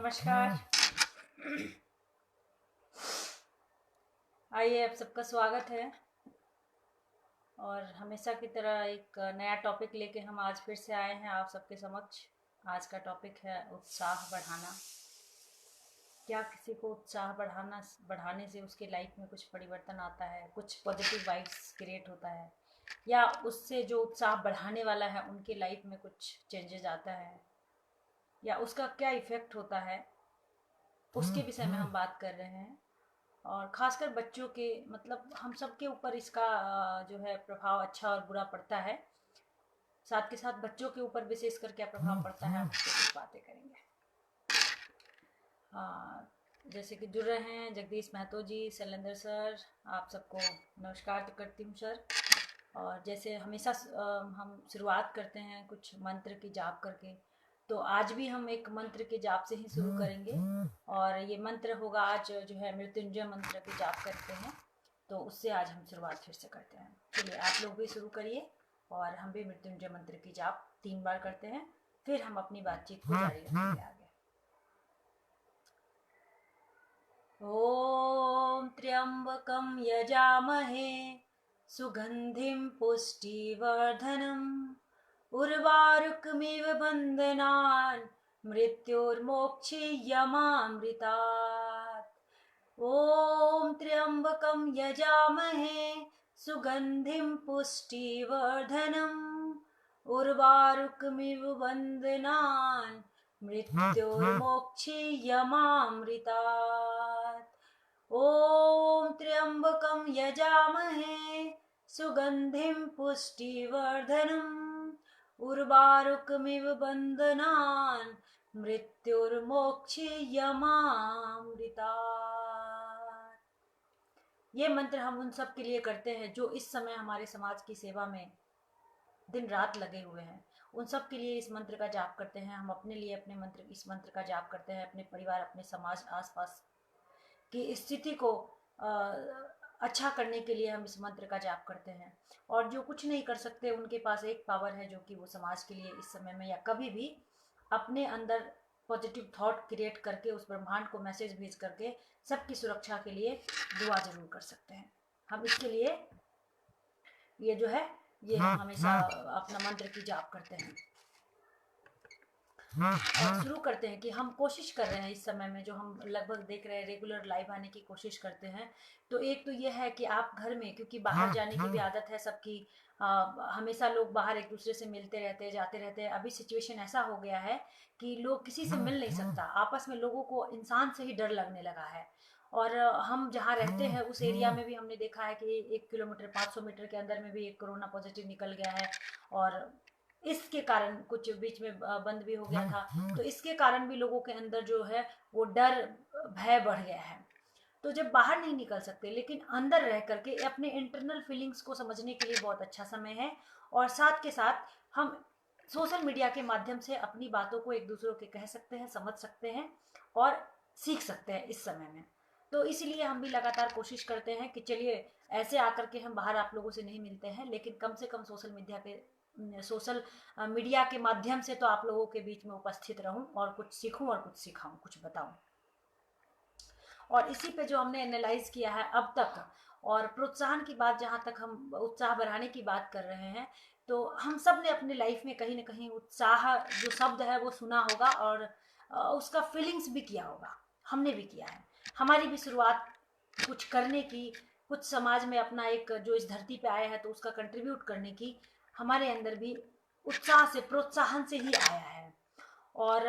नमस्कार। आइए, आप सबका स्वागत है। और हमेशा की तरह एक नया टॉपिक लेके हम आज फिर से आए हैं आप सबके समक्ष। आज का टॉपिक है उत्साह बढ़ाना। क्या किसी को उत्साह बढ़ाने से उसके लाइफ में कुछ परिवर्तन आता है, कुछ पॉजिटिव वाइब्स क्रिएट होता है, या उससे जो उत्साह बढ़ाने वाला है उनके लाइफ में कुछ चेंजेस आता है, या उसका क्या इफेक्ट होता है, उसके विषय में हम बात कर रहे हैं। और खासकर बच्चों के, मतलब हम सब के ऊपर इसका जो है प्रभाव अच्छा और बुरा पड़ता है। साथ के साथ बच्चों के ऊपर विशेषकर क्या प्रभाव पड़ता है, हम उस पर कुछ बातें करेंगे। जैसे कि जुड़ रहे हैं जगदीश महतो जी, शैलेंद्र सर, आप सबको नमस्कार तो करती हूँ सर। और जैसे हमेशा हम शुरुआत करते हैं कुछ मंत्र की जाप करके, तो आज भी हम एक मंत्र के जाप से ही शुरू करेंगे। और ये मंत्र होगा आज जो है मृत्युंजय मंत्र की जाप करते हैं, तो उससे आज हम शुरुआत फिर से करते हैं। चलिए आप लोग भी शुरू करिए और हम भी मृत्युंजय मंत्र की जाप 3 बार करते हैं, फिर हम अपनी बातचीत को जारी रखेंगे आगे। ॐ त्र्यंबकं यजामहे सुगंधिं पुष्टिवर्धनम् उर्वारुकमिव बन्धनान् मृत्युर्मोक्षयमामृतात्। ॐ त्र्यंबकं यजामहे सुगंधिं पुष्टिवर्धनम् उर्वारुकमिव बन्धनान् मृत्युर्मोक्षयमामृतात्। ॐ त्र्यंबकं यजामहे सुगंधिं पुष्टिवर्धनम् उर्वारुकमिव बन्धनान् मृत्युर्मोक्षयमामृतात्। ये मंत्र हम उन सब के लिए करते हैं जो इस समय हमारे समाज की सेवा में दिन रात लगे हुए हैं। उन सब के लिए इस मंत्र का जाप करते हैं। हम अपने लिए इस मंत्र का जाप करते हैं, अपने परिवार, अपने समाज, आसपास की स्थिति को अच्छा करने के लिए हम इस मंत्र का जाप करते हैं। और जो कुछ नहीं कर सकते उनके पास एक पावर है, जो कि वो समाज के लिए इस समय में या कभी भी अपने अंदर पॉजिटिव थॉट क्रिएट करके उस ब्रह्मांड को मैसेज भेज करके सबकी सुरक्षा के लिए दुआ जरूर कर सकते हैं। हम इसके लिए ये जो है ये हम हमेशा अपना मंत्र की जाप करते हैं। और शुरू करते हैं कि हम कोशिश कर रहे हैं इस समय में, जो हम लगभग देख रहे हैं रेगुलर लाइव आने की कोशिश करते हैं। तो एक तो ये है कि आप घर में, क्योंकि बाहर जाने की भी आदत है सबकी, हमेशा लोग बाहर एक दूसरे से मिलते रहते हैं, जाते रहते हैं। अभी सिचुएशन ऐसा हो गया है कि लोग किसी से मिल नहीं सकता, आपस में लोगों को इंसान से ही डर लगने लगा है। और हम जहाँ रहते हैं उस एरिया में भी हमने देखा है कि 1 किलोमीटर 500 मीटर के अंदर में भी एक कोरोना पॉजिटिव निकल गया है। और इसके कारण कुछ बीच में बंद भी हो गया था, तो इसके कारण भी लोगों के अंदर जो है वो डर, भय बढ़ गया है। तो जब बाहर नहीं निकल सकते, लेकिन अंदर रह करके अपने इंटरनल फीलिंग्स को समझने के लिए बहुत अच्छा समय है। और साथ के साथ हम सोशल मीडिया के माध्यम से अपनी बातों को एक दूसरों के कह सकते हैं, समझ सकते हैं और सीख सकते हैं इस समय में। तो इसलिए हम भी लगातार कोशिश करते हैं कि चलिए, ऐसे आकर के हम बाहर आप लोगों से नहीं मिलते हैं, लेकिन कम से कम सोशल मीडिया के माध्यम से तो आप लोगों के बीच में उपस्थित रहूं और कुछ सीखूं और कुछ सिखाऊं, कुछ बताऊं। और इसी पे जो हमने एनालाइज किया है अब तक, और प्रोत्साहन की बात, जहाँ तक हम उत्साह बढ़ाने की बात कर रहे हैं, तो हम सब ने अपने लाइफ में कहीं ना कहीं उत्साह जो शब्द है वो सुना होगा और उसका फीलिंग्स भी किया होगा। हमने भी किया है। हमारी भी शुरुआत कुछ करने की, कुछ समाज में अपना एक, जो इस धरती पे आया है तो उसका कंट्रीब्यूट करने की हमारे अंदर भी उत्साह से, प्रोत्साहन से ही आया है। और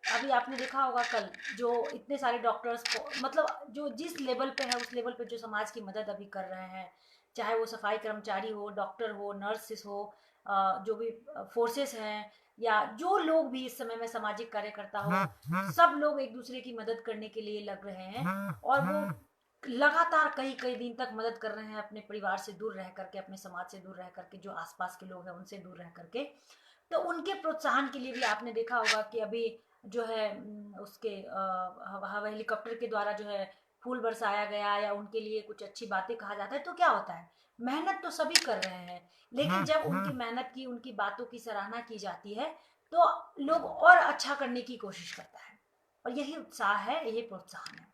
अभी आपने देखा होगा कल जो इतने सारे डॉक्टर्स को, मतलब जो जिस लेवल पे है उस लेवल पे जो समाज की मदद अभी कर रहे हैं, चाहे वो सफाई कर्मचारी हो, डॉक्टर हो, नर्सेस हो, जो भी फोर्सेस हैं, या जो लोग भी इस समय में सामाजिक कार्यकर्ता हो, सब लोग एक दूसरे की मदद करने के लिए लग रहे हैं। और वो लगातार कई कई दिन तक मदद कर रहे हैं, अपने परिवार से दूर रह करके, अपने समाज से दूर रह करके, जो आसपास के लोग हैं उनसे दूर रह करके। तो उनके प्रोत्साहन के लिए भी आपने देखा होगा कि अभी जो है उसके हवा हेलीकॉप्टर के द्वारा जो है फूल बरसाया गया, या उनके लिए कुछ अच्छी बातें कहा जाता है। तो क्या होता है, मेहनत तो सभी कर रहे हैं, लेकिन जब उनकी मेहनत की, उनकी बातों की सराहना की जाती है, तो लोग और अच्छा करने की कोशिश करता है। और यही उत्साह है, यही प्रोत्साहन है।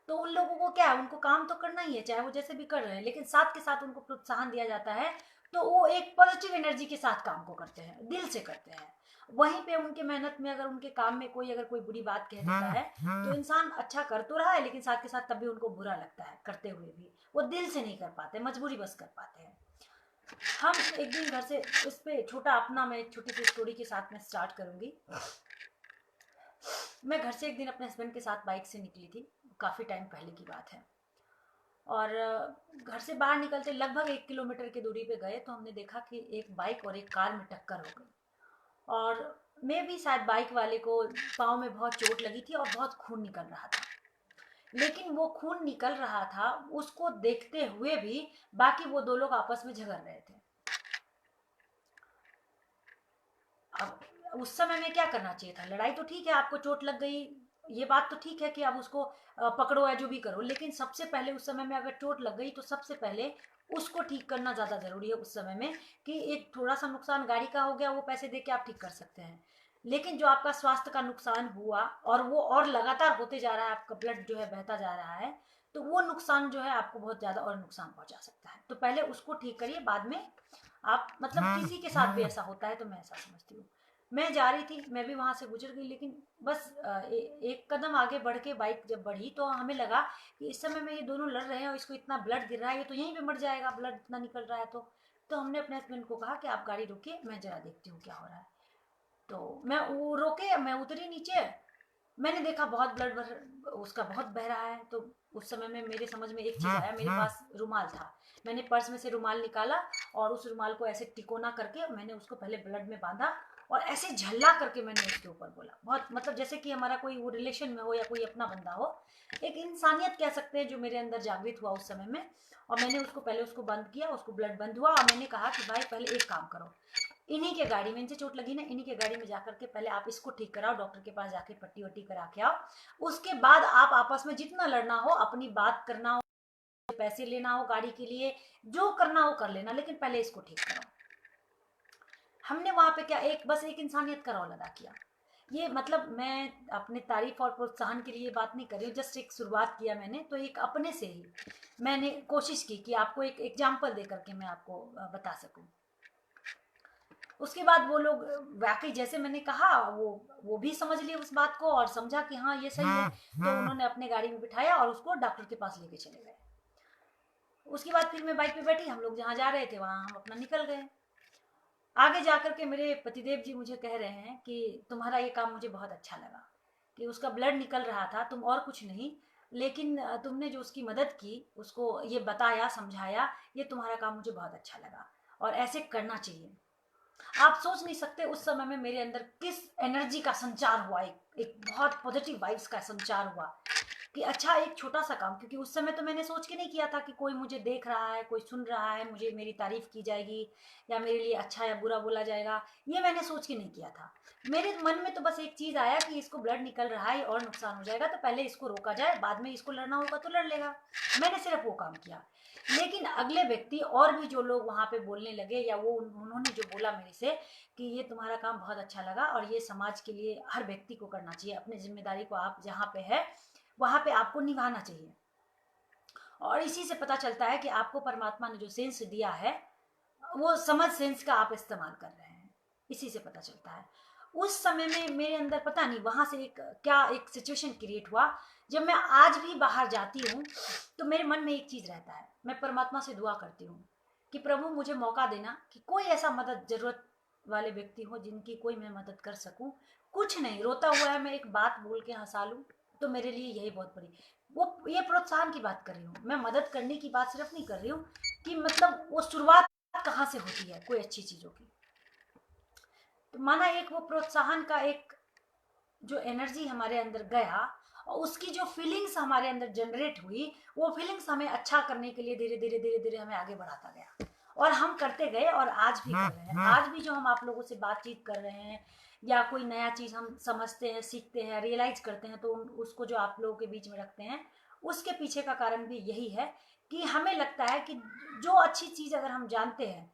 तो उन लोगों को क्या है, उनको काम तो करना ही है, चाहे वो जैसे भी कर रहे हैं, लेकिन साथ के साथ उनको प्रोत्साहन दिया जाता है, तो वो एक पॉजिटिव एनर्जी के साथ काम को करते हैं, दिल से करते हैं। वहीं पे उनके मेहनत में अगर उनके काम में कोई अगर कोई बुरी बात कह देता है, तो इंसान अच्छा कर तो रहा है, लेकिन साथ के साथ तब भी उनको बुरा लगता है, करते हुए भी वो दिल से नहीं कर पाते, मजबूरी बस कर पाते हैं। हम एक दिन घर से, इस पे छोटा अपना मैं एक छोटी सी स्टोरी के साथ में स्टार्ट करूंगी। मैं घर से एक दिन अपने हस्बैंड के साथ बाइक से निकली थी, काफ़ी टाइम पहले की बात है। और घर से बाहर निकलते लगभग 1 किलोमीटर की दूरी पे गए तो हमने देखा कि एक बाइक और एक कार में टक्कर हो गई। और मैं भी शायद बाइक वाले को पाँव में बहुत चोट लगी थी और बहुत खून निकल रहा था। लेकिन वो खून निकल रहा था, उसको देखते हुए भी बाकी वो दो लोग आपस में झगड़ रहे थे। अब उस समय में क्या करना चाहिए था? लड़ाई तो ठीक है, आपको चोट लग गई, ये बात तो ठीक है कि आप उसको पकड़ो या जो भी करो, लेकिन सबसे पहले उस समय में अगर चोट लग गई तो सबसे पहले उसको ठीक करना ज़्यादा ज़रूरी है उस समय में। कि एक थोड़ा सा नुकसान गाड़ी का हो गया, वो पैसे दे के आप ठीक कर सकते हैं, लेकिन जो आपका स्वास्थ्य का नुकसान हुआ और वो और लगातार होते जा रहा है, आपका ब्लड जो है बहता जा रहा है, तो वो नुकसान जो है आपको बहुत ज़्यादा और नुकसान पहुंचा सकता है। तो पहले उसको ठीक करिए, बाद में आप, मतलब किसी के साथ भी ऐसा होता है, तो मैं ऐसा समझती हूँ। मैं जा रही थी, मैं भी वहां से गुजर गई, लेकिन बस एक कदम आगे बढ़ के बाइक जब बढ़ी तो हमें लगा कि इस समय में ये दोनों लड़ रहे हैं और इसको इतना ब्लड गिर रहा है, ये तो यहीं पे मर जाएगा, ब्लड इतना निकल रहा है। तो हमने अपने हस्बैंड को कहा कि आप गाड़ी रोकिए, मैं जरा देखती हूँ क्या हो रहा है। तो मैं वो रोके, मैं उतरी नीचे, मैंने देखा बहुत उसका बहुत बह रहा है। तो उस समय में मेरे समझ में एक चीज आया, मेरे पास रुमाल था, मैंने पर्स में से रुमाल निकाला और उस रुमाल को ऐसे टिकोना करके मैंने उसको पहले ब्लड में बांधा और ऐसे झल्ला करके मैंने उसके ऊपर बोला, बहुत मतलब जैसे कि हमारा कोई वो रिलेशन में हो या कोई अपना बंदा हो, एक इंसानियत कह सकते हैं जो मेरे अंदर जागृत हुआ उस समय में। और मैंने उसको पहले उसको बंद किया, उसको ब्लड बंद हुआ, और मैंने कहा कि भाई पहले एक काम करो, इन्हीं के गाड़ी में, इनसे चोट लगी ना, इन्हीं के गाड़ी में जाकर के पहले आप इसको ठीक कराओ, डॉक्टर के पास जाके पट्टी वट्टी करा के आओ, उसके बाद आप आपस में जितना लड़ना हो, अपनी बात करना हो, पैसे लेना हो गाड़ी के लिए, जो करना हो कर लेना, लेकिन पहले इसको ठीक करो। हमने वहां पे क्या, एक बस एक इंसानियत का रोल अदा किया। ये मतलब मैं अपने तारीफ और प्रोत्साहन के लिए बात नहीं कर रही हूँ, जस्ट एक शुरुआत किया मैंने, तो एक अपने से ही मैंने कोशिश की कि आपको एक एग्जाम्पल दे करके मैं आपको बता सकूं। उसके बाद वो लोग वाकई जैसे मैंने कहा, वो भी समझ लिए उस बात को और समझा कि हाँ ये सही है, तो उन्होंने अपने गाड़ी में बिठाया और उसको डॉक्टर के पास लेके चले गए। उसके बाद फिर मैं बाइक पे बैठी, हम लोग जहाँ जा रहे थे वहाँ हम अपना निकल गए। आगे जाकर के मेरे पतिदेव जी मुझे कह रहे हैं कि तुम्हारा ये काम मुझे बहुत अच्छा लगा, कि उसका ब्लड निकल रहा था, तुम और कुछ नहीं, लेकिन तुमने जो उसकी मदद की, उसको ये बताया समझाया, ये तुम्हारा काम मुझे बहुत अच्छा लगा और ऐसे करना चाहिए। आप सोच नहीं सकते उस समय में मेरे अंदर किस एनर्जी का संचार हुआ, एक बहुत पॉजिटिव वाइब्स का संचार हुआ कि अच्छा एक छोटा सा काम, क्योंकि उस समय तो मैंने सोच के नहीं किया था कि कोई मुझे देख रहा है, कोई सुन रहा है, मुझे मेरी तारीफ की जाएगी या मेरे लिए अच्छा या बुरा बोला जाएगा, ये मैंने सोच के नहीं किया था। मेरे मन में तो बस एक चीज आया कि इसको ब्लड निकल रहा है और नुकसान हो जाएगा, तो पहले इसको रोका जाए, बाद में इसको लड़ना होगा तो लड़ लेगा। मैंने सिर्फ वो काम किया। लेकिन अगले व्यक्ति और भी जो लोग वहां पे बोलने लगे, या वो उन्होंने जो बोला मेरे से कि ये तुम्हारा काम बहुत अच्छा लगा और ये समाज के लिए हर व्यक्ति को करना चाहिए, अपनी जिम्मेदारी को आप जहाँ पे है वहां पे आपको निभाना चाहिए। और इसी से पता चलता है कि आपको परमात्मा ने जो सेंस दिया है, वो समझ सेंस का आप इस्तेमाल कर रहे हैं, इसी से पता चलता है। उस समय में मेरे अंदर पता नहीं वहां से एक क्या एक सिचुएशन क्रिएट हुआ। जब मैं आज भी बाहर जाती हूँ तो मेरे मन में एक चीज रहता है, मैं परमात्मा से दुआ करती हूँ कि प्रभु मुझे मौका देना कि कोई ऐसा मदद जरूरत वाले व्यक्ति हो जिनकी कोई मैं मदद कर सकूं। कुछ नहीं, रोता हुआ है, मैं एक बात बोल के हंसा लूं, तो मेरे लिए यही बहुत बड़ी, वो ये प्रोत्साहन की बात कर रही हूँ मैं, मदद करने की बात सिर्फ नहीं कर रही हूँ कि मतलब वो शुरुआत कहाँ से होती है कोई अच्छी चीजों की। तो माना एक वो प्रोत्साहन का एक जो एनर्जी हमारे अंदर गया और उसकी जो फीलिंग्स हमारे अंदर जनरेट हुई, वो फीलिंग्स हमें अच्छा करने के लिए धीरे धीरे धीरे धीरे हमें आगे बढ़ाता गया और हम करते गए और आज भी कर रहे हैं। आज भी जो हम आप लोगों से बातचीत कर रहे हैं या कोई नया चीज हम समझते हैं, सीखते हैं, रियलाइज करते हैं, तो उसको जो आप लोगों के बीच में रखते हैं, उसके पीछे का कारण भी यही है कि हमें लगता है कि जो अच्छी चीज अगर हम जानते हैं,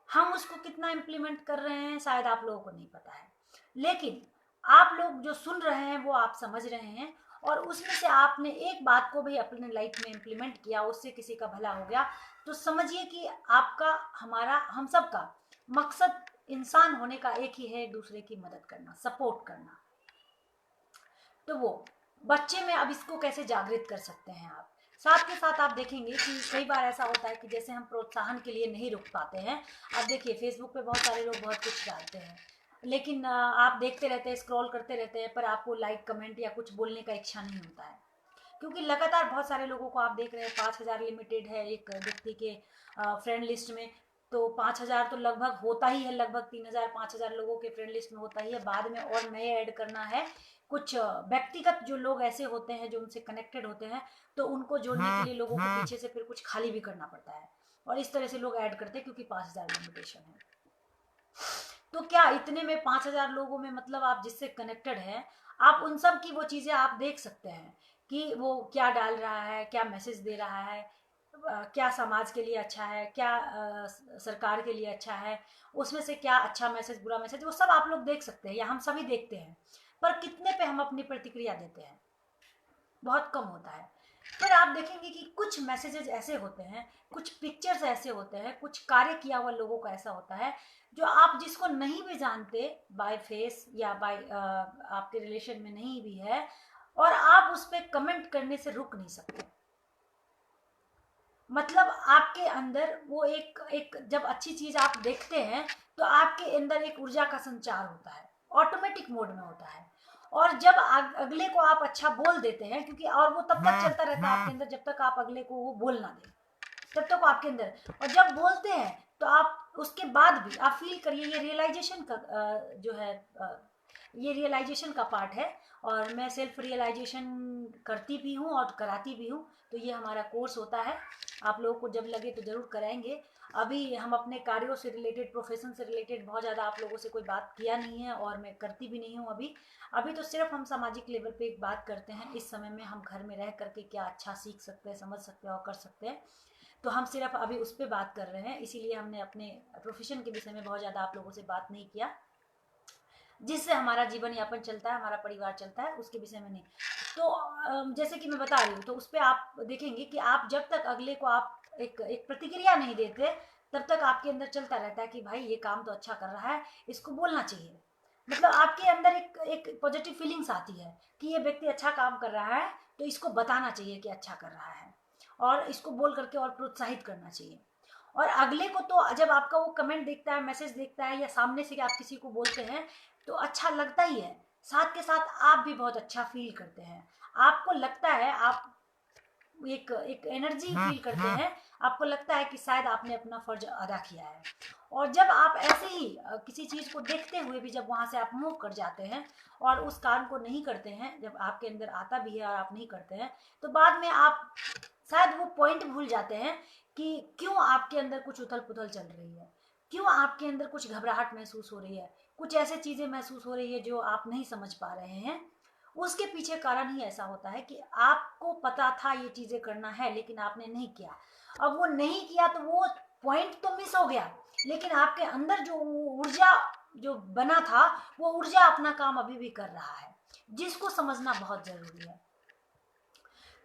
हम उसको कितना इम्प्लीमेंट कर रहे हैं शायद आप लोगों को नहीं पता है, लेकिन आप लोग जो सुन रहे हैं वो आप समझ रहे हैं, और उसमें से आपने एक बात को भी अपने लाइफ में इम्प्लीमेंट किया, उससे किसी का भला हो गया, तो समझिए कि आपका, हमारा, हम सब का मकसद इंसान होने का एक ही है, दूसरे की मदद करना, सपोर्ट करना। तो वो बच्चे में अब इसको कैसे जागृत कर सकते हैं आप। साथ के साथ आप देखेंगे कि कई बार ऐसा होता है कि जैसे हम प्रोत्साहन के लिए नहीं रुक पाते हैं। अब देखिए फेसबुक पे बहुत सारे लोग बहुत कुछ डालते हैं, लेकिन आप देखते रहते हैं, स्क्रॉल करते रहते हैं, पर आपको लाइक कमेंट या कुछ बोलने का इच्छा नहीं होता है, क्योंकि लगातार बहुत सारे लोगों को आप देख रहे हैं, 5,000 लिमिटेड है एक व्यक्ति के फ्रेंड लिस्ट में, तो 5,000 तो लगभग होता ही है, लगभग 3,000 5,000 लोगों के फ्रेंड लिस्ट में होता ही है, बाद में और नए ऐड करना है। कुछ व्यक्तिगत जो लोग ऐसे होते हैं जो उनसे कनेक्टेड होते हैं, तो उनको जोड़ने के लिए लोगों को पीछे से फिर कुछ खाली भी करना पड़ता है, और इस तरह से लोग ऐड करते हैं, क्योंकि 5,000 लिमिटेशन है। तो क्या इतने में 5,000 लोगों में, मतलब आप जिससे कनेक्टेड हैं, आप उन सब की वो चीज़ें आप देख सकते हैं कि वो क्या डाल रहा है, क्या मैसेज दे रहा है, क्या समाज के लिए अच्छा है, क्या सरकार के लिए अच्छा है, उसमें से क्या अच्छा मैसेज बुरा मैसेज, वो सब आप लोग देख सकते हैं, या हम सभी देखते हैं, पर कितने पे हम अपनी प्रतिक्रिया देते हैं, बहुत कम होता है। फिर आप देखेंगे कि कुछ मैसेजेस ऐसे होते हैं, कुछ पिक्चर्स ऐसे होते हैं, कुछ कार्य किया हुआ लोगों का ऐसा होता है, जो आप जिसको नहीं भी जानते बाय फेस या बाय आपके रिलेशन में नहीं भी है, और आप उस पर कमेंट करने से रुक नहीं सकते। मतलब आपके अंदर वो एक जब अच्छी चीज आप देखते हैं, तो आपके अंदर एक ऊर्जा का संचार होता है, ऑटोमेटिक मोड में होता है, और जब अगले को आप अच्छा बोल देते हैं, क्योंकि और वो तब तक चलता रहता है आपके अंदर जब तक आप अगले को वो बोल ना दें, तब तक आपके अंदर, और जब बोलते हैं तो आप उसके बाद भी आप फील करिए, ये रियलाइजेशन का जो है ये रियलाइजेशन का पार्ट है, और मैं सेल्फ रियलाइजेशन करती भी हूँ और कराती भी हूँ, तो ये हमारा कोर्स होता है, आप लोगों को जब लगे तो ज़रूर कराएंगे। अभी हम अपने कार्यों से रिलेटेड, प्रोफेशन से रिलेटेड बहुत ज़्यादा आप लोगों से कोई बात किया नहीं है, और मैं करती भी नहीं हूँ अभी। अभी तो सिर्फ हम सामाजिक लेवल पे एक बात करते हैं, इस समय में हम घर में रह करके क्या अच्छा सीख सकते हैं, समझ सकते हैं और कर सकते हैं, तो हम सिर्फ अभी उस पर बात कर रहे हैं, इसीलिए हमने अपने प्रोफेशन के विषय में बहुत ज़्यादा आप लोगों से बात नहीं किया, जिससे हमारा जीवन यापन चलता है, हमारा परिवार चलता है, उसके विषय में नहीं। तो जैसे कि मैं बता रही हूँ, तो उस पर आप देखेंगे कि आप जब तक अगले को आप एक प्रतिक्रिया नहीं देते, तब तक आपके अंदर चलता रहता है कि भाई ये काम तो अच्छा कर रहा है, इसको बोलना चाहिए। मतलब आपके अंदर एक पॉजिटिव फीलिंग्स आती है कि ये व्यक्ति अच्छा काम कर रहा है, तो इसको बताना चाहिए कि अच्छा कर रहा है, और इसको बोल करके और प्रोत्साहित करना चाहिए। और अगले को तो जब आपका वो कमेंट देखता है, मैसेज देखता है, या सामने से आप किसी को बोलते हैं, तो अच्छा लगता ही है, साथ के साथ आप भी बहुत अच्छा फील करते हैं, आपको लगता है, आप एक एक एनर्जी फील करते हैं, आपको लगता है कि शायद आपने अपना फर्ज अदा किया है। और जब आप ऐसे ही किसी चीज़ को देखते हुए भी जब वहाँ से आप मूव कर जाते हैं और उस काम को नहीं करते हैं, जब आपके अंदर आता भी है और आप नहीं करते हैं, तो बाद में आप शायद वो पॉइंट भूल जाते हैं कि क्यों आपके अंदर कुछ उथल पुथल चल रही है, क्यों आपके अंदर कुछ घबराहट महसूस हो रही है, कुछ ऐसे चीज़ें महसूस हो रही है जो आप नहीं समझ पा रहे हैं। उसके पीछे कारण ही ऐसा होता है कि आपको पता था ये चीज़ें करना है, लेकिन आपने नहीं किया। अब वो नहीं किया तो वो पॉइंट तो मिस हो गया, लेकिन आपके अंदर जो ऊर्जा जो बना था, वो ऊर्जा अपना काम अभी भी कर रहा है, जिसको समझना बहुत ज़रूरी है।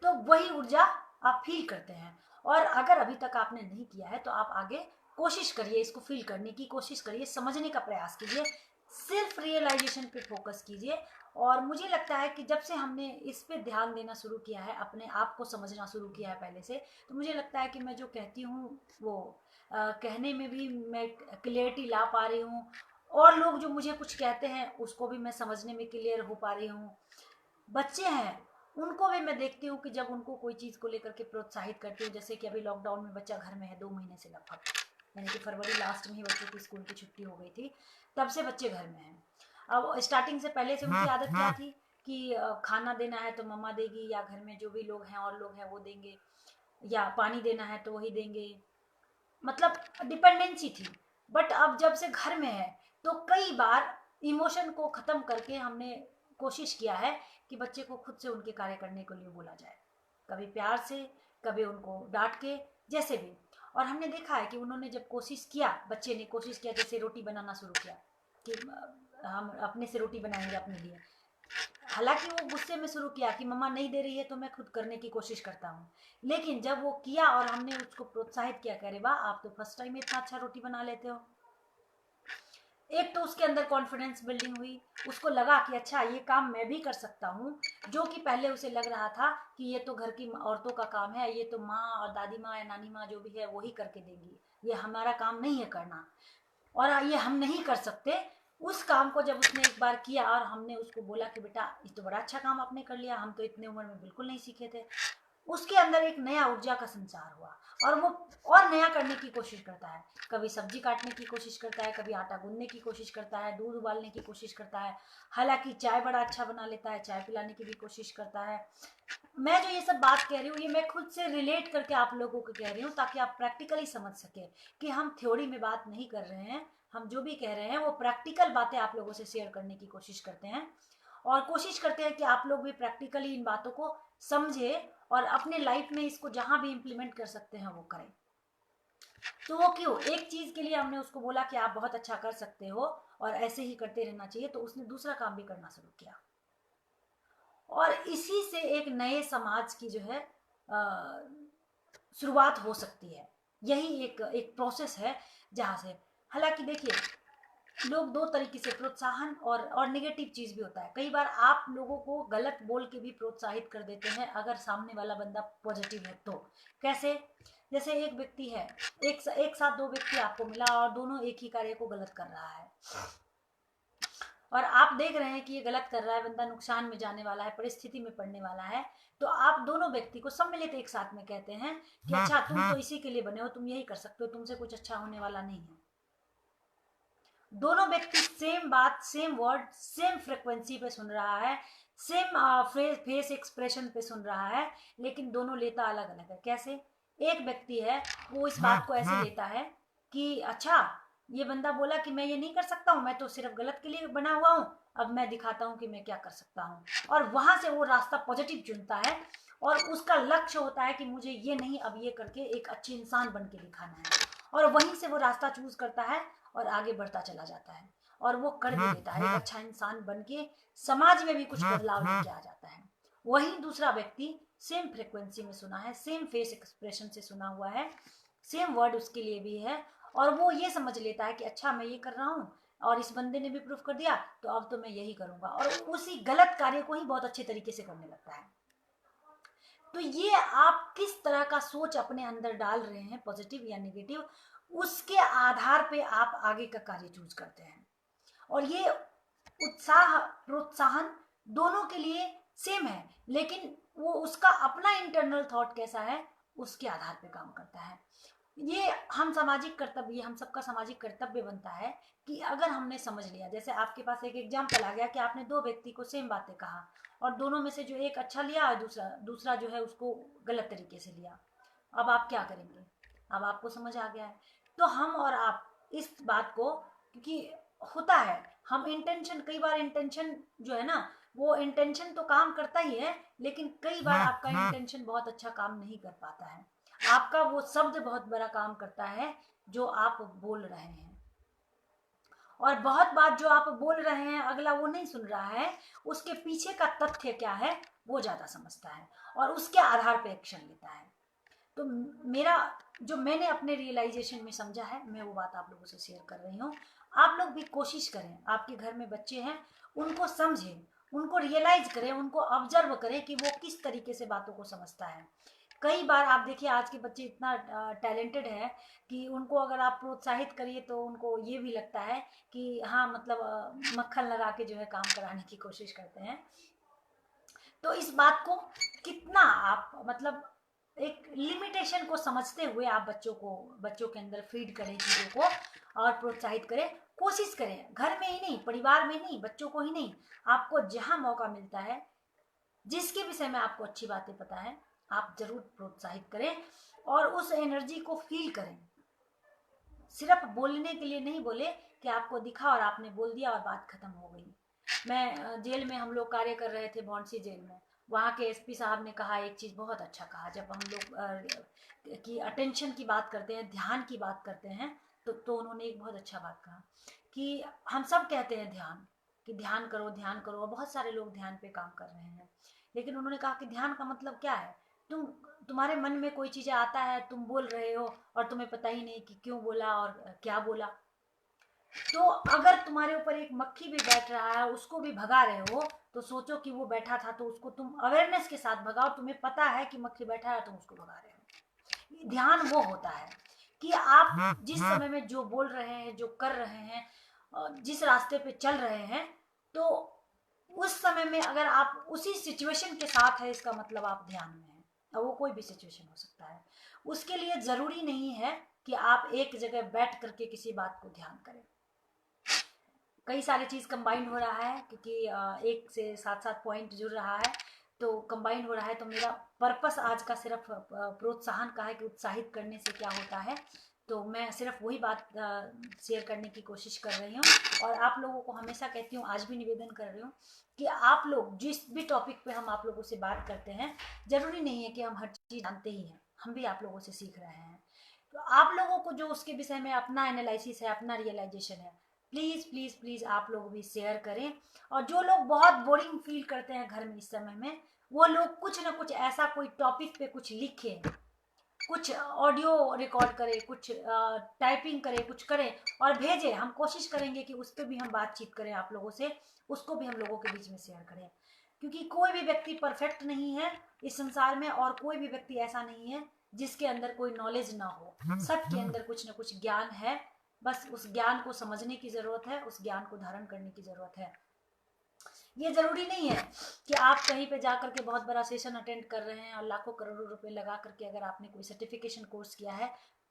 तो वही ऊर्जा आप फील करते हैं, और अगर अभी तक आपने नहीं किया है तो आप आगे कोशिश करिए, इसको फील करने की कोशिश करिए, समझने का प्रयास कीजिए, सेल्फ रियलाइजेशन पे फोकस कीजिए। और मुझे लगता है कि जब से हमने इस पे ध्यान देना शुरू किया है, अपने आप को समझना शुरू किया है पहले से, तो मुझे लगता है कि मैं जो कहती हूँ वो कहने में भी मैं क्लियरिटी ला पा रही हूँ, और लोग जो मुझे कुछ कहते हैं उसको भी मैं समझने में क्लियर हो पा रही हूँ। बच्चे हैं, उनको भी मैं देखती हूँ कि जब उनको कोई चीज़ को लेकर के प्रोत्साहित करती हूँ, जैसे कि अभी लॉकडाउन में बच्चा घर में है 2 महीने से लगभग, यानी कि फरवरी लास्ट में ही बच्चों की स्कूल की छुट्टी हो गई थी, तब से बच्चे घर में हैं। अब स्टार्टिंग से पहले से उनकी आदत क्या थी कि खाना देना है तो मम्मा देगी, या घर में जो भी लोग हैं और लोग हैं वो देंगे, या पानी देना है तो वही देंगे, मतलब डिपेंडेंसी थी। बट अब जब से घर में है, तो कई बार इमोशन को ख़त्म करके हमने कोशिश किया है कि बच्चे को खुद से उनके कार्य करने के लिए बोला जाए, कभी प्यार से, कभी उनको डांट के, जैसे भी। और हमने देखा है कि उन्होंने जब कोशिश किया, बच्चे ने कोशिश किया, जैसे रोटी बनाना शुरू किया कि हम अपने से रोटी बनाएंगे अपने लिए। हालांकि वो गुस्से में शुरू किया कि मम्मा नहीं दे रही है तो मैं खुद करने की कोशिश करता हूँ, लेकिन जब वो किया और हमने उसको प्रोत्साहित किया, कह रहे वाह आप तो फर्स्ट टाइम इतना अच्छा रोटी बना लेते हो, एक तो उसके अंदर कॉन्फिडेंस बिल्डिंग हुई, उसको लगा कि अच्छा ये काम मैं भी कर सकता हूँ, जो कि पहले उसे लग रहा था कि ये तो घर की औरतों का काम है, ये तो माँ और दादी माँ या नानी माँ जो भी है वही करके देंगी, ये हमारा काम नहीं है करना, और ये हम नहीं कर सकते। उस काम को जब उसने एक बार किया और हमने उसको बोला कि बेटा ये तो बड़ा अच्छा काम आपने कर लिया, हम तो इतने उम्र में बिल्कुल नहीं सीखे थे, उसके अंदर एक नया ऊर्जा का संचार हुआ और वो और नया करने की कोशिश करता है। कभी सब्जी काटने की कोशिश करता है, कभी आटा गूंदने की कोशिश करता है, दूध उबालने की कोशिश करता है, हालांकि चाय बड़ा अच्छा बना लेता है, चाय पिलाने की भी कोशिश करता है। मैं जो ये सब बात कह रही हूँ ये मैं खुद से रिलेट करके आप लोगों को कह रही हूँ ताकि आप प्रैक्टिकली समझ सके कि हम थ्योरी में बात नहीं कर रहे हैं, हम जो भी कह रहे हैं वो प्रैक्टिकल बातें आप लोगों से शेयर करने की कोशिश करते हैं, और कोशिश करते हैं कि आप लोग भी प्रैक्टिकली इन बातों को समझे और अपने लाइफ में इसको जहां भी इम्प्लीमेंट कर सकते हैं वो करें। तो वो क्यों, एक चीज के लिए हमने उसको बोला कि आप बहुत अच्छा कर सकते हो और ऐसे ही करते रहना चाहिए, तो उसने दूसरा काम भी करना शुरू किया, और इसी से एक नए समाज की जो है शुरुआत हो सकती है। यही एक एक प्रोसेस है जहां से, हालांकि देखिए लोग दो तरीके से, प्रोत्साहन और नेगेटिव चीज भी होता है, कई बार आप लोगों को गलत बोल के भी प्रोत्साहित कर देते हैं अगर सामने वाला बंदा पॉजिटिव है तो। कैसे, जैसे एक व्यक्ति है, एक साथ दो व्यक्ति आपको मिला और दोनों एक ही कार्य को गलत कर रहा है, और आप देख रहे हैं कि ये गलत कर रहा है, बंदा नुकसान में जाने वाला है, परिस्थिति में पड़ने वाला है, तो आप दोनों व्यक्ति को सम्मिलित एक साथ में कहते हैं कि अच्छा तुम तो इसी के लिए बने हो, तुम यही कर सकते हो, तुमसे कुछ अच्छा होने वाला नहीं है। दोनों व्यक्ति सेम बात, सेम वर्ड, सेम फ्रिक्वेंसी पे सुन रहा है, सेम फेस एक्सप्रेशन पे सुन रहा है, लेकिन दोनों लेता अलग अलग है। कैसे, एक व्यक्ति है वो इस बात को ऐसे लेता है कि अच्छा ये बंदा बोला कि मैं ये नहीं कर सकता हूँ, मैं तो सिर्फ गलत के लिए बना हुआ हूँ, अब मैं दिखाता हूँ कि मैं क्या कर सकता हूँ, और वहां से वो रास्ता पॉजिटिव चुनता है, और उसका लक्ष्य होता है कि मुझे ये नहीं अब ये करके एक अच्छे इंसान बन के दिखाना है, और वहीं से वो रास्ता चूज करता है और आगे बढ़ता चला जाता है, और वो कर भी देता है, एक अच्छा इंसान बन के समाज में भी कुछ बदलाव लेके आ जाता है। वहीं दूसरा व्यक्ति सेम फ्रिक्वेंसी में सुना है, सेम फेस एक्सप्रेशन से सुना हुआ है, सेम वर्ड उसके लिए भी है, और वो ये समझ लेता है कि अच्छा मैं ये कर रहा हूँ और इस बंदे ने भी प्रूफ कर दिया तो अब तो मैं यही करूंगा, और उसी गलत कार्य को ही बहुत अच्छे तरीके से करने लगता है। तो ये आप किस तरह का सोच अपने अंदर डाल रहे हैं, पॉजिटिव या नेगेटिव, उसके आधार पे आप आगे का कार्य चूज करते हैं, और ये उत्साह प्रोत्साहन दोनों के लिए सेम है, लेकिन वो उसका अपना इंटरनल थॉट कैसा है उसके आधार पे काम करता है। ये हम सामाजिक कर्तव्य, हम सबका सामाजिक कर्तव्य बनता है कि अगर हमने समझ लिया, जैसे आपके पास एक एग्जाम्पल आ गया कि आपने दो व्यक्ति को सेम बातें कहा और दोनों में से जो एक अच्छा लिया और दूसरा दूसरा जो है उसको गलत तरीके से लिया, अब आप क्या करेंगे, अब आपको समझ आ गया है। तो हम और आप इस बात को, क्योंकि होता है हम इंटेंशन, कई बार इंटेंशन जो है ना वो इंटेंशन तो काम करता ही है, लेकिन कई बार आपका इंटेंशन बहुत अच्छा काम नहीं कर पाता है, आपका वो शब्द बहुत बड़ा काम करता है जो आप बोल रहे हैं, और बहुत बात जो आप बोल रहे हैं अगला वो नहीं सुन रहा है, उसके पीछे का तथ्य क्या है वो ज्यादा समझता है और उसके आधार पर एक्शन लेता है। तो मेरा जो मैंने अपने रियलाइजेशन में समझा है मैं वो बात आप लोगों से शेयर कर रही हूँ। आप लोग भी कोशिश करें, आपके घर में बच्चे हैं उनको समझें, उनको रियलाइज करें, उनको ऑब्जर्व करें कि वो किस तरीके से बातों को समझता है। कई बार आप देखिए आज के बच्चे इतना टैलेंटेड है कि उनको अगर आप प्रोत्साहित करिए तो उनको ये भी लगता है कि हाँ मतलब मक्खन लगा के जो है काम कराने की कोशिश करते हैं। तो इस बात को कितना आप मतलब एक लिमिटेशन को समझते हुए आप बच्चों के अंदर फीड करें चीज़ों को और प्रोत्साहित करें, कोशिश करें, घर में ही नहीं, परिवार में नहीं, बच्चों को ही नहीं, आपको जहां मौका मिलता है, जिसके विषय में आपको अच्छी बातें पता है, आप जरूर प्रोत्साहित करें और उस एनर्जी को फील करें। सिर्फ बोलने के लिए नहीं बोले कि आपको दिखा और आपने बोल दिया और बात खत्म हो गई। मैं जेल में, हम लोग कार्य कर रहे थे भौंसी जेल में, वहाँ के एसपी साहब ने कहा एक चीज़ बहुत अच्छा कहा, जब हम लोग की अटेंशन की बात करते हैं, ध्यान की बात करते हैं, तो उन्होंने एक बहुत अच्छा बात कहा कि हम सब कहते हैं ध्यान, कि ध्यान करो ध्यान करो, और बहुत सारे लोग ध्यान पे काम कर रहे हैं। लेकिन उन्होंने कहा कि ध्यान का मतलब क्या है? तुम्हारे मन में कोई चीज़ें आता है, तुम बोल रहे हो और तुम्हें पता ही नहीं कि क्यों बोला और क्या बोला। तो अगर तुम्हारे ऊपर एक मक्खी भी बैठ रहा है, उसको भी भगा रहे हो, तो सोचो कि वो बैठा था तो उसको तुम अवेयरनेस के साथ भगाओ। तुम्हें पता है कि मक्खी बैठा है, तुम उसको भगा रहे हो। ध्यान वो होता है कि आप जिस समय में जो बोल रहे हैं, जो कर रहे हैं, जिस रास्ते पे चल रहे हैं, तो उस समय में अगर आप उसी सिचुएशन के साथ है, इसका मतलब आप ध्यान में हैं। और वो कोई भी सिचुएशन हो सकता है। उसके लिए जरूरी नहीं है कि आप एक जगह बैठ करके किसी बात को ध्यान करें। कई सारी चीज़ कंबाइन हो रहा है, क्योंकि एक से साथ साथ पॉइंट जुड़ रहा है, तो कंबाइन हो रहा है। तो मेरा पर्पस आज का सिर्फ प्रोत्साहन का है कि उत्साहित करने से क्या होता है। तो मैं सिर्फ वही बात शेयर करने की कोशिश कर रही हूँ। और आप लोगों को हमेशा कहती हूँ, आज भी निवेदन कर रही हूँ कि आप लोग जिस भी टॉपिक पे हम आप लोगों से बात करते हैं, जरूरी नहीं है कि हम हर चीज़ जानते ही हैं, हम भी आप लोगों से सीख रहे हैं। तो आप लोगों को जो उसके विषय में अपना एनालिसिस है, अपना रियलाइजेशन है, प्लीज़ प्लीज़ प्लीज़ आप लोग भी शेयर करें। और जो लोग बहुत बोरिंग फील करते हैं घर में इस समय में, वो लोग कुछ ना कुछ ऐसा कोई टॉपिक पे कुछ लिखें, कुछ ऑडियो रिकॉर्ड करें, कुछ टाइपिंग करें, कुछ करें और भेजें। हम कोशिश करेंगे कि उस पर भी हम बातचीत करें आप लोगों से, उसको भी हम लोगों के बीच में शेयर करें। क्योंकि कोई भी व्यक्ति परफेक्ट नहीं है इस संसार में, और कोई भी व्यक्ति ऐसा नहीं है जिसके अंदर कोई नॉलेज ना हो। सबके अंदर कुछ ना कुछ ज्ञान है, बस उस ज्ञान को समझने की जरूरत है, उस ज्ञान को धारण करने की जरूरत है। ये जरूरी नहीं है कि आप कहीं पे जा करके बहुत बड़ा सेशन अटेंड कर रहे हैं और लाखों करोड़ों रुपए लगा करके अगर आपने कोई सर्टिफिकेशन कोर्स किया है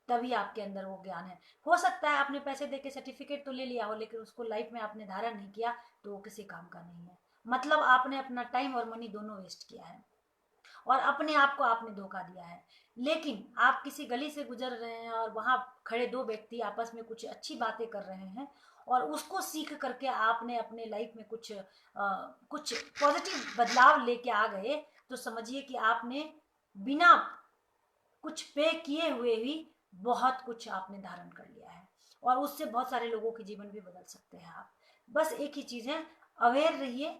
तभी आपके अंदर वो ज्ञान है। हो सकता है आपने पैसे देके सर्टिफिकेट तो ले लिया हो, लेकिन उसको लाइफ में आपने धारण नहीं किया, तो वो किसी काम का नहीं है। मतलब आपने अपना टाइम और मनी दोनों वेस्ट किया है और अपने आप को आपने धोखा दिया है। लेकिन आप किसी गली से गुजर रहे हैं और वहां खड़े दो व्यक्ति आपस में कुछ अच्छी बातें कर रहे हैं और उसको सीख करके आपने अपने लाइफ में कुछ पॉजिटिव बदलाव लेके आ गए, तो समझिए कि आपने बिना कुछ पे किए हुए भी बहुत कुछ आपने धारण कर लिया है। और उससे बहुत सारे लोगों के जीवन भी बदल सकते हैं आप। बस एक ही चीज़ है, अवेयर रहिए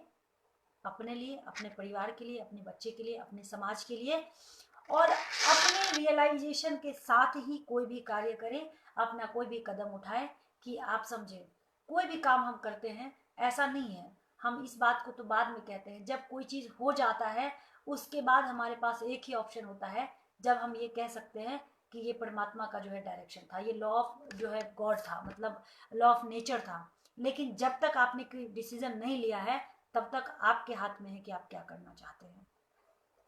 अपने लिए, अपने परिवार के लिए, अपने बच्चे के लिए, अपने समाज के लिए, और अपने रियलाइजेशन के साथ ही कोई भी कार्य करें, अपना कोई भी कदम उठाएं। कि आप समझे, कोई भी काम हम करते हैं, ऐसा नहीं है, हम इस बात को तो बाद में कहते हैं, जब कोई चीज़ हो जाता है उसके बाद हमारे पास एक ही ऑप्शन होता है, जब हम ये कह सकते हैं कि ये परमात्मा का जो है डायरेक्शन था, ये लॉ ऑफ जो है गॉड था, मतलब लॉ ऑफ नेचर था। लेकिन जब तक आपने कोई डिसीजन नहीं लिया है, तब तक आपके हाथ में है कि आप क्या करना चाहते हैं।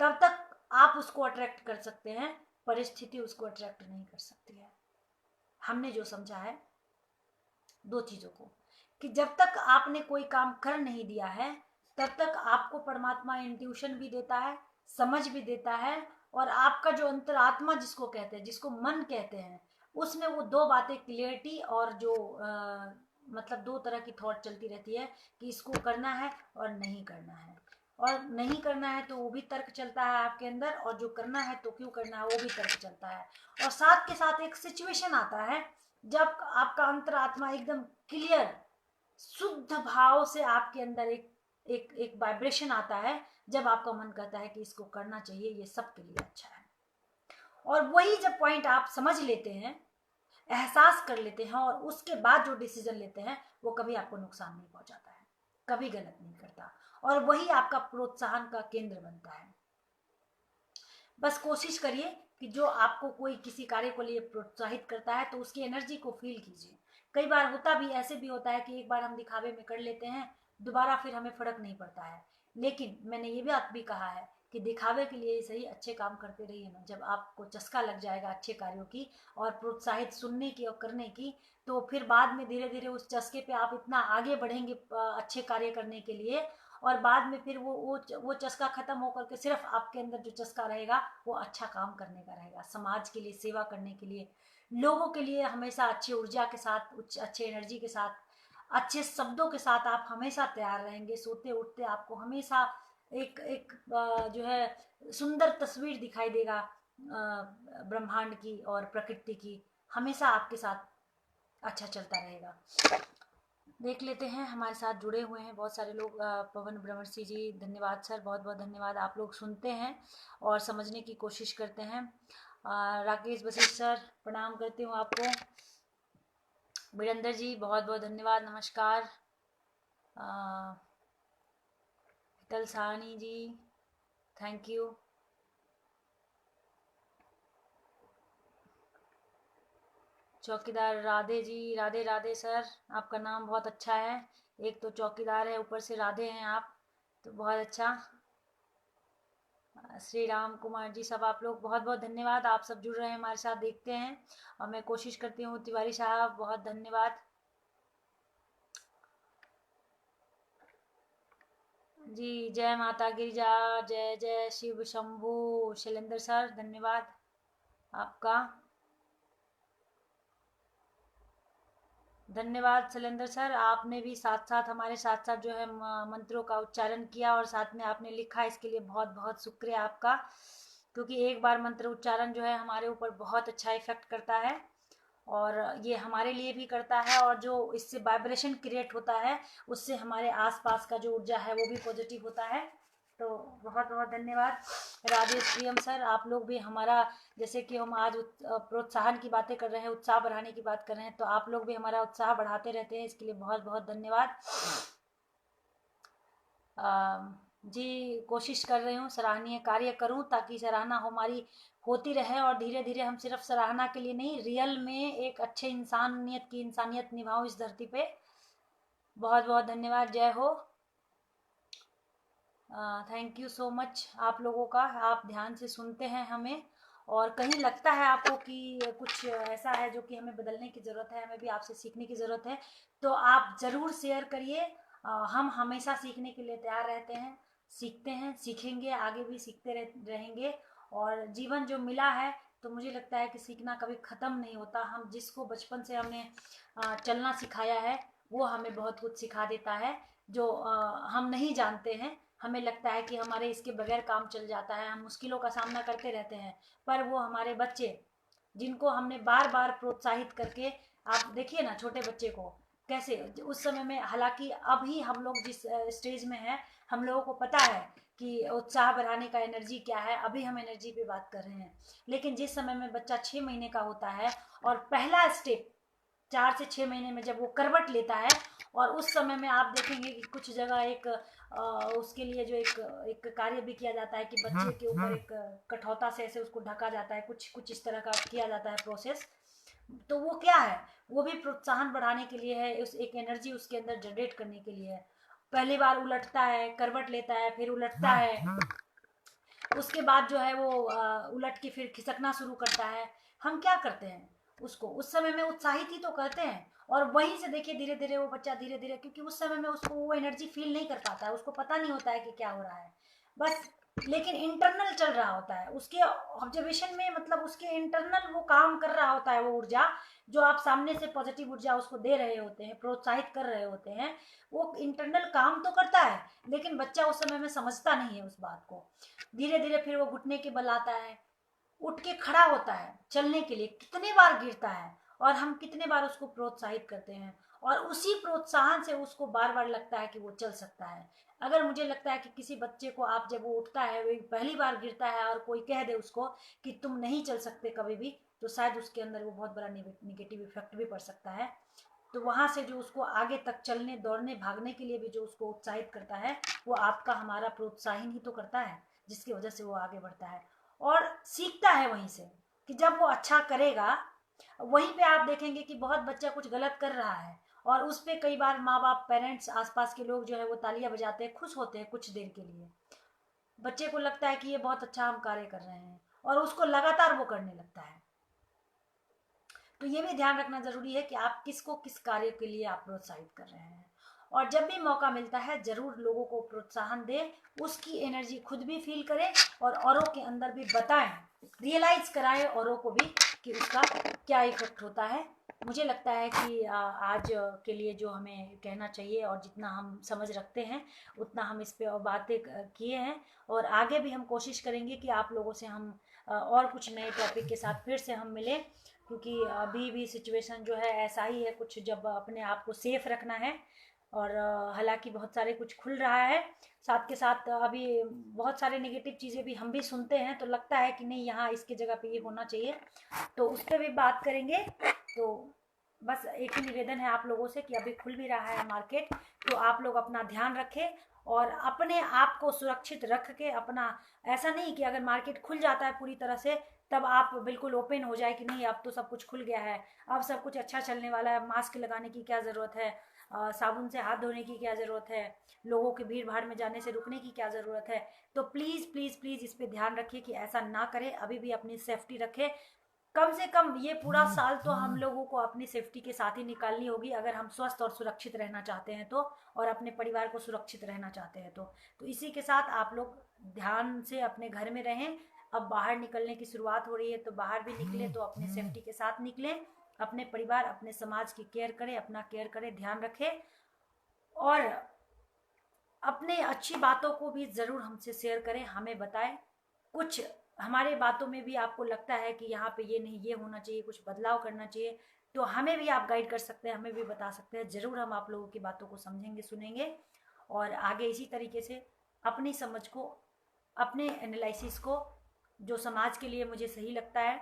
तब तक आप उसको अट्रैक्ट कर सकते हैं, परिस्थिति उसको अट्रैक्ट नहीं कर सकती है। हमने जो समझा है दो चीजों को, कि जब तक आपने कोई काम कर नहीं दिया है, तब तक आपको परमात्मा इंट्यूशन भी देता है, समझ भी देता है, और आपका जो अंतरात्मा जिसको कहते हैं, जिसको मन कहते हैं, उसमें वो दो बातें, क्लियरिटी और जो मतलब दो तरह की थॉट चलती रहती है कि इसको करना है और नहीं करना है। और नहीं करना है तो वो भी तर्क चलता है आपके अंदर, और जो करना है तो क्यों करना है वो भी तर्क चलता है। और साथ के साथ एक सिचुएशन आता है जब आपका अंतरात्मा एकदम क्लियर शुद्ध भाव से आपके अंदर एक एक एक वाइब्रेशन आता है, जब आपका मन कहता है कि इसको करना चाहिए, ये सबके लिए अच्छा है। और वही जब पॉइंट आप समझ लेते हैं, एहसास कर लेते हैं, और उसके बाद जो डिसीजन लेते हैं वो कभी आपको नुकसान नहीं पहुंचाता है, कभी गलत नहीं करता, और वही आपका प्रोत्साहन का केंद्र बनता है। बस कोशिश करिए कि जो आपको कोई किसी कार्य को लिए प्रोत्साहित करता है तो उसकी एनर्जी को फील कीजिए। कई बार होता भी ऐसे भी होता है कि एक बार हम दिखावे में कर लेते हैं, दोबारा फिर हमें फर्क नहीं पड़ता है। लेकिन मैंने ये बात भी कहा है कि दिखावे के लिए सही अच्छे काम करते रहिए ना, जब आपको चस्का लग जाएगा अच्छे कार्यों की और प्रोत्साहित सुनने की और करने की, तो फिर बाद में धीरे धीरे उस चस्के पे आप इतना आगे बढ़ेंगे अच्छे कार्य करने के लिए, और बाद में फिर वो चस्का खत्म होकर के सिर्फ आपके अंदर जो चस्का रहेगा वो अच्छा काम करने का रहेगा, समाज के लिए, सेवा करने के लिए, लोगों के लिए। हमेशा अच्छी ऊर्जा के साथ, अच्छे एनर्जी के साथ, अच्छे शब्दों के साथ आप हमेशा तैयार रहेंगे। सोते उठते आपको हमेशा एक एक जो है सुंदर तस्वीर दिखाई देगा ब्रह्मांड की और प्रकृति की, हमेशा आपके साथ अच्छा चलता रहेगा। देख लेते हैं, हमारे साथ जुड़े हुए हैं बहुत सारे लोग। पवन ब्रह्मर्षि जी, धन्यवाद सर, बहुत बहुत धन्यवाद। आप लोग सुनते हैं और समझने की कोशिश करते हैं। राकेश बसीर सर, प्रणाम करती हूँ आपको। वीरेंद्र जी, बहुत बहुत धन्यवाद, नमस्कार। विकल साहनी जी, थैंक यू। चौकीदार राधे जी, राधे राधे सर, आपका नाम बहुत अच्छा है। एक तो चौकीदार है, ऊपर से राधे हैं आप, तो बहुत अच्छा। श्री राम कुमार जी, सब आप लोग बहुत बहुत धन्यवाद। आप सब जुड़ रहे हैं हमारे साथ, देखते हैं और मैं कोशिश करती हूँ। तिवारी साहब, बहुत धन्यवाद जी। जय माता गिरिजा, जय जय शिव शंभू। शैलेंद्र सर, धन्यवाद आपका, धन्यवाद शैलेंद्र सर। आपने भी साथ साथ हमारे साथ साथ जो है मंत्रों का उच्चारण किया और साथ में आपने लिखा, इसके लिए बहुत बहुत शुक्रिया आपका। क्योंकि एक बार मंत्र उच्चारण जो है हमारे ऊपर बहुत अच्छा इफेक्ट करता है, और ये हमारे लिए भी करता है, और जो इससे वाइब्रेशन क्रिएट होता है उससे हमारे आसपास का जो ऊर्जा है वो भी पॉजिटिव होता है। तो बहुत बहुत धन्यवाद। राजेश प्रियम सर, आप लोग भी हमारा, जैसे कि हम आज प्रोत्साहन की बातें कर रहे हैं, उत्साह बढ़ाने की बात कर रहे हैं, तो आप लोग भी हमारा उत्साह बढ़ाते रहते हैं, इसके लिए बहुत बहुत धन्यवाद। जी, कोशिश कर रही हूँ सराहनीय कार्य करूँ ताकि सराहना हमारी होती रहे, और धीरे धीरे हम सिर्फ सराहना के लिए नहीं, रियल में एक अच्छे इंसानियत निभाऊं इस धरती पे। बहुत बहुत धन्यवाद, जय हो। थैंक यू सो मच आप लोगों का, आप ध्यान से सुनते हैं हमें, और कहीं लगता है आपको कि कुछ ऐसा है जो कि हमें बदलने की ज़रूरत है, हमें भी आपसे सीखने की ज़रूरत है, तो आप ज़रूर शेयर करिए। हम हमेशा सीखने के लिए तैयार रहते हैं, सीखते हैं, सीखेंगे, आगे भी सीखते रहेंगे। और जीवन जो मिला है, तो मुझे लगता है कि सीखना कभी ख़त्म नहीं होता। हम जिसको बचपन से हमने चलना सिखाया है, वो हमें बहुत कुछ सिखा देता है, जो हम नहीं जानते हैं। हमें लगता है कि हमारे इसके बगैर काम चल जाता है, हम मुश्किलों का सामना करते रहते हैं, पर वो हमारे बच्चे, जिनको हमने बार बार प्रोत्साहित करके, आप देखिए ना छोटे बच्चे को कैसे उस समय में, हालांकि अभी हम लोग जिस स्टेज में हैं, हम लोगों को पता है कि उत्साह बढ़ाने का एनर्जी क्या है, अभी हम एनर्जी पे बात कर रहे हैं। लेकिन जिस समय में बच्चा 6 महीने का होता है और पहला स्टेप 4 से 6 महीने में जब वो करवट लेता है, और उस समय में आप देखेंगे कि कुछ जगह एक उसके लिए जो एक एक कार्य भी किया जाता है कि बच्चे के ऊपर एक कठौता से ऐसे उसको ढका जाता है, कुछ कुछ इस तरह का किया जाता है प्रोसेस। तो वो क्या है, वो भी प्रोत्साहन बढ़ाने के लिए है, उस एक एनर्जी उसके अंदर जनरेट करने के लिए है। पहली बार उलटता है, करवट लेता है, फिर उलटता है, उसके बाद जो है वो उलट के फिर खिसकना शुरू करता है। हम क्या करते हैं, उसको उस समय में उत्साहित ही तो करते हैं, और वहीं से देखिए धीरे धीरे वो बच्चा धीरे धीरे, क्योंकि उस समय में उसको वो एनर्जी फील नहीं कर पाता है, उसको पता नहीं होता है कि क्या हो रहा है बस। लेकिन इंटरनल चल रहा होता है उसके ऑब्जर्वेशन में, मतलब उसके इंटरनल वो काम कर रहा होता है, वो ऊर्जा जो आप सामने से पॉजिटिव ऊर्जा उसको दे रहे होते हैं, प्रोत्साहित कर रहे होते हैं, वो इंटरनल काम तो करता है, लेकिन बच्चा उस समय में समझता नहीं है उस बात को। धीरे धीरे फिर वो घुटने के बल आता है, उठ के खड़ा होता है चलने के लिए, कितने बार गिरता है, और हम कितने बार उसको प्रोत्साहित करते हैं, और उसी प्रोत्साहन से उसको बार बार लगता है कि वो चल सकता है। अगर मुझे लगता है कि किसी बच्चे को आप, जब वो उठता है, वो पहली बार गिरता है और कोई कह दे उसको कि तुम नहीं चल सकते कभी भी, तो शायद उसके अंदर वो बहुत बड़ा निगेटिव इफेक्ट भी पड़ सकता है। तो वहां से जो उसको आगे तक चलने, दौड़ने, भागने के लिए भी जो उसको उत्साहित करता है, वो आपका हमारा प्रोत्साहन ही तो करता है, जिसकी वजह से वो आगे बढ़ता है और सीखता है वहीं से, कि जब वो अच्छा करेगा, वहीं पे आप देखेंगे कि बहुत बच्चा कुछ गलत कर रहा है, और उस पे कई बार माँ बाप, पेरेंट्स, आसपास के लोग जो है वो तालियां बजाते हैं, खुश होते हैं कुछ देर के लिए। बच्चे को लगता है कि ये बहुत अच्छा हम कार्य कर रहे हैं, और उसको लगातार वो करने लगता है। तो ये भी ध्यान रखना जरूरी है कि आप किसको किस कार्य के लिए आप प्रोत्साहित कर रहे हैं, और जब भी मौका मिलता है जरूर लोगों को प्रोत्साहन दें, उसकी एनर्जी खुद भी फील करें, और औरों के अंदर भी बताएं, रियलाइज कराएं औरों को भी कि उसका क्या इफेक्ट होता है। मुझे लगता है कि आज के लिए जो हमें कहना चाहिए, और जितना हम समझ रखते हैं उतना हम इस पे और बातें किए हैं, और आगे भी हम कोशिश करेंगे कि आप लोगों से हम और कुछ नए टॉपिक के साथ फिर से हम मिलें। क्योंकि अभी भी सिचुएशन जो है ऐसा ही है कुछ, जब अपने आप को सेफ रखना है। और हालांकि बहुत सारे कुछ खुल रहा है, साथ के साथ अभी बहुत सारे नेगेटिव चीज़ें भी हम भी सुनते हैं, तो लगता है कि नहीं यहाँ इसकी जगह पे ये होना चाहिए, तो उस पर भी बात करेंगे। तो बस एक ही निवेदन है आप लोगों से कि अभी खुल भी रहा है मार्केट, तो आप लोग अपना ध्यान रखें और अपने आप को सुरक्षित रख के अपना, ऐसा नहीं कि अगर मार्केट खुल जाता है पूरी तरह से तब आप बिल्कुल ओपन हो जाए कि नहीं अब तो सब कुछ खुल गया है, अब सब कुछ अच्छा चलने वाला है, मास्क लगाने की क्या ज़रूरत है, साबुन से हाथ धोने की क्या ज़रूरत है, लोगों के भीड़ भाड़ में जाने से रुकने की क्या ज़रूरत है। तो प्लीज़ प्लीज़ प्लीज़ इस पे ध्यान रखिए कि ऐसा ना करें, अभी भी अपनी सेफ्टी रखें। कम से कम ये पूरा साल तो हम लोगों को अपनी सेफ्टी के साथ ही निकालनी होगी, अगर हम स्वस्थ और सुरक्षित रहना चाहते हैं तो, और अपने परिवार को सुरक्षित रहना चाहते हैं तो इसी के साथ आप लोग ध्यान से अपने घर में रहें। अब बाहर निकलने की शुरुआत हो रही है, तो बाहर भी निकले तो अपने सेफ्टी के साथ निकलें, अपने परिवार अपने समाज की केयर करें, अपना केयर करें, ध्यान रखें। और अपने अच्छी बातों को भी ज़रूर हमसे शेयर करें, हमें बताएं। कुछ हमारे बातों में भी आपको लगता है कि यहाँ पे ये नहीं, ये होना चाहिए, कुछ बदलाव करना चाहिए, तो हमें भी आप गाइड कर सकते हैं, हमें भी बता सकते हैं। ज़रूर हम आप लोगों की बातों को समझेंगे, सुनेंगे, और आगे इसी तरीके से अपनी समझ को, अपने एनालिसिस को, जो समाज के लिए मुझे सही लगता है,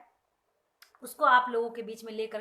उसको आप लोगों के बीच में लेकर